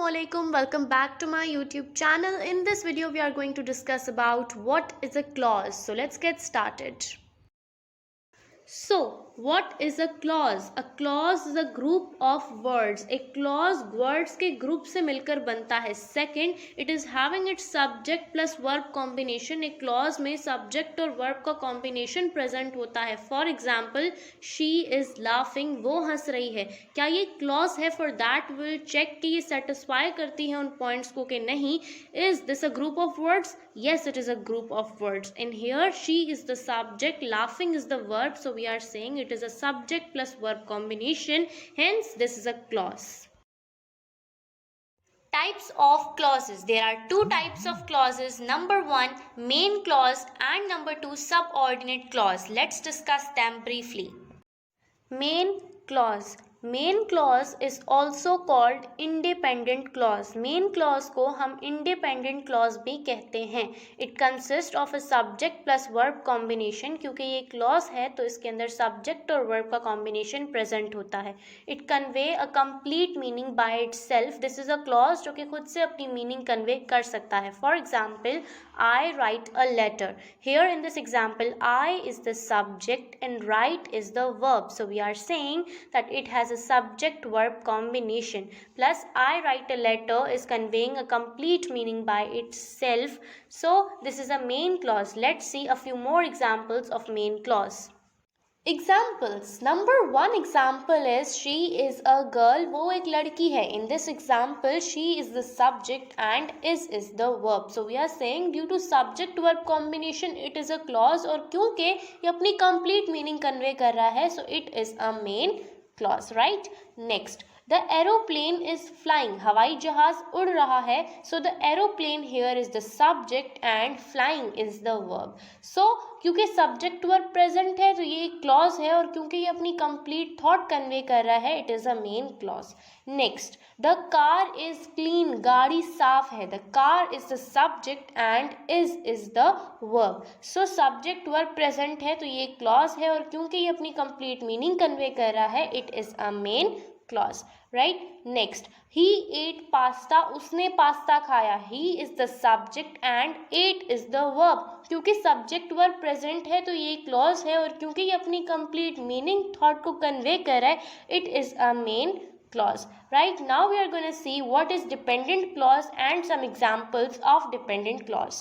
Assalamualaikum. Welcome back to my YouTube channel. In this video we are going to discuss about what is a clause. So let's get started. So, what is a clause? A clause is a group of words. A clause words के group से मिलकर बनता है. Second, it is having its subject plus verb combination. एक clause में subject और verb का combination present होता है. For example, she is laughing. वो हंस रही है. क्या ये clause है? For that we'll check कि ये satisfy करती है उन points को कि नहीं. Is this a group of words? Yes, it is a group of words. And here she is the subject, laughing is the verb. So we are saying it is a subject plus verb combination. Hence, this is a clause. Types of clauses. There are two types of clauses. Number one, main clause, and number two, subordinate clause. Let's discuss them briefly. Main clause. Main clause is also called independent clause. Main clause को हम independent clause भी कहते हैं. It consist of a subject plus verb combination. क्योंकि ये clause है तो इसके अंदर सब्जेक्ट और वर्ब का कॉम्बिनेशन प्रेजेंट होता है. It convey a complete meaning by itself. This is a clause जो कि खुद से अपनी मीनिंग कन्वे कर सकता है. For example, I write a letter. Here in this example, I is the subject and write is the verb. So we are saying that it has a subject verb combination. Plus I write a letter is conveying a complete meaning by itself. So this is a main clause. Let's see a few more examples of main clause. Examples. Number one example is she is a girl. वो एक लड़की है. In this example, she is the subject and is the verb. So we are saying due to subject verb combination it is a clause. और क्योंकि ये अपनी complete meaning convey कर रहा है, so it is a main clause, right? Next, the aeroplane is flying. हवाई जहाज उड़ रहा है. So the aeroplane here is the subject and flying is the verb. So क्योंकि subject verb present है तो ये एक clause है और क्योंकि ये अपनी complete thought convey कर रहा है, it is a main clause. Next, the car is clean. गाड़ी साफ है. The car is the subject and is the verb. So subject verb present है तो ये clause है और क्योंकि ये अपनी complete meaning convey कर रहा है, it is a main clause, right? Next, he ate pasta. उसने पास्ता खाया. He is the subject and ate is the verb. क्योंकि subject verb present है तो ये clause है और क्योंकि ये अपनी complete meaning thought को convey कर रहा है, it is a main clause. Right? Now we are going to see what is dependent clause and some examples of dependent clause.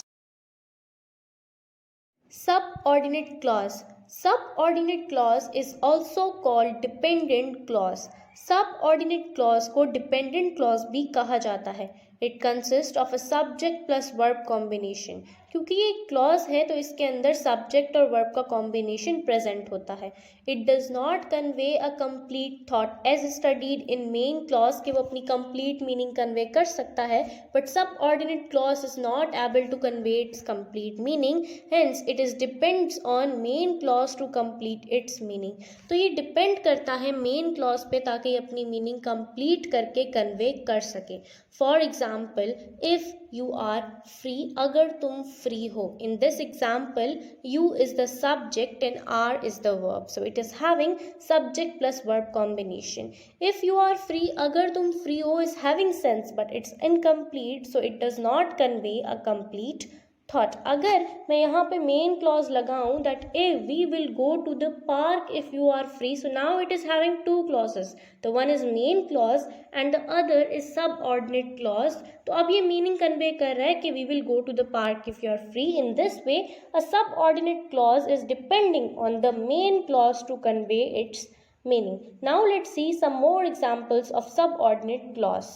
Subordinate clause. Subordinate clause is also called dependent clause. Subordinate clause को dependent clause भी कहा जाता है. It consists of a subject plus verb combination. क्योंकि ये clause है तो इसके अंदर subject और verb का combination present होता है. It does not convey a complete thought as studied in main clause कि वो अपनी complete meaning convey कर सकता है, but subordinate clause is not able to convey its complete meaning. Hence, it is depends on main clause to complete its meaning. तो ये depend करता है main clause पे ताकि ये अपनी meaning complete करके convey कर सके. For example, if you are free, अगर तुम free हो. In this example, you is the subject and are is the verb. So it is having subject plus verb combination. If you are free, अगर तुम free हो is having sense but it's incomplete, so it does not convey a complete thought. अगर मैं यहाँ पे main clause लगाऊं that if we will go to the park if you are free, so now it is having two clauses. The one is main clause and the other is subordinate clause. तो अब ये meaning convey कर रहा है कि we will go to the park if you are free. In this way, a subordinate clause is depending on the main clause to convey its meaning. Now let's see some more examples of subordinate clause.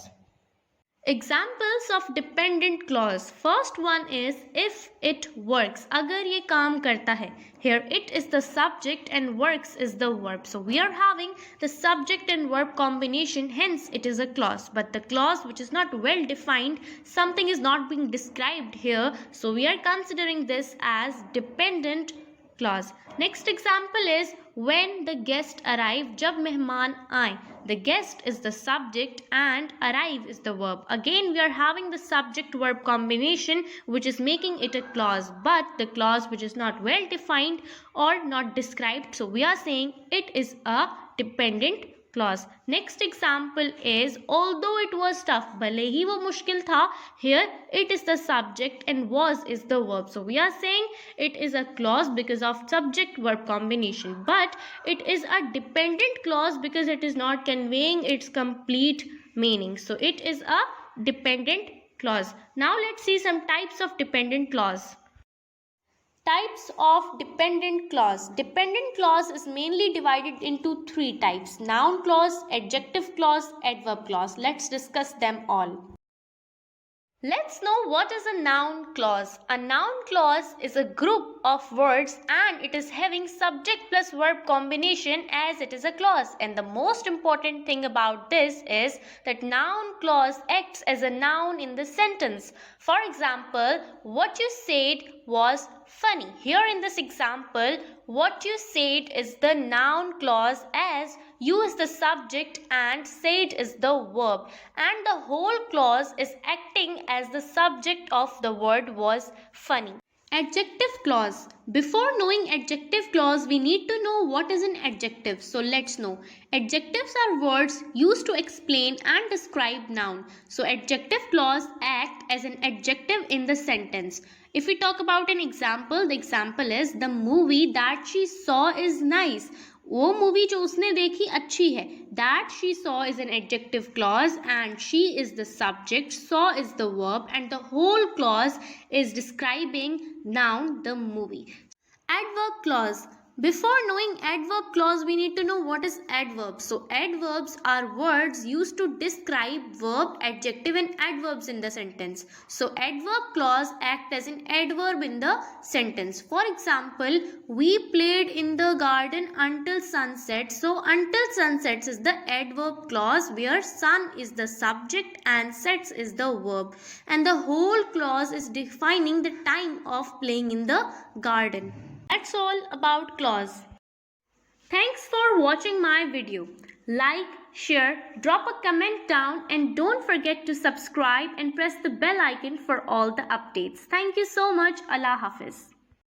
Examples of dependent clause. First one is if it works. अगर ये काम करता है. Here it is the subject and works is the verb. So we are having the subject and verb combination. Hence it is a clause. But the clause which is not well defined, something is not being described here. So we are considering this as dependent clause. Next example is when the guest arrive. जब मेहमान आए. The guest is the subject and arrive is the verb. Again we are having the subject verb combination which is making it a clause, but the clause which is not well defined or not described, so we are saying it is a dependent clause. Next example is although it was tough, भले ही वो मुश्किल था, here it is the subject and was is the verb. So we are saying it is a clause because of subject verb combination, but it is a dependent clause because it is not conveying its complete meaning. So it is a dependent clause. Now let's see some types of dependent clause. Types of dependent clause. Dependent clause is mainly divided into three types: noun clause, adjective clause, adverb clause. Let's discuss them all. Let's know what is a noun clause. A noun clause is a group of words and it is having subject plus verb combination as it is a clause. And the most important thing about this is that noun clause acts as a noun in the sentence. For example, what you said was funny. Here in this example, what you said is the noun clause as you is the subject and said is the verb, and the whole clause is acting as the subject of the word was funny. Adjective clause. Before knowing adjective clause, we need to know what is an adjective. So let's know. Adjectives are words used to explain and describe noun. So adjective clause act as an adjective in the sentence. If we talk about an example, the example is the movie that she saw is nice. वो movie जो उसने देखी अच्छी है. That she saw is an adjective clause and she is the subject, saw is the verb, and the whole clause is describing noun, the movie. Adverb clause. Before knowing adverb clause, we need to know what is adverb. So adverbs are words used to describe verb, adjective and adverbs in the sentence. So adverb clause act as an adverb in the sentence. For example, we played in the garden until sunset. So until sunsets is the adverb clause where sun is the subject and sets is the verb. And the whole clause is defining the time of playing in the garden. That's all about clause. Thanks for watching my video. Like, share, drop a comment down and don't forget to subscribe and press the bell icon for all the updates. Thank you so much. Allah Hafiz.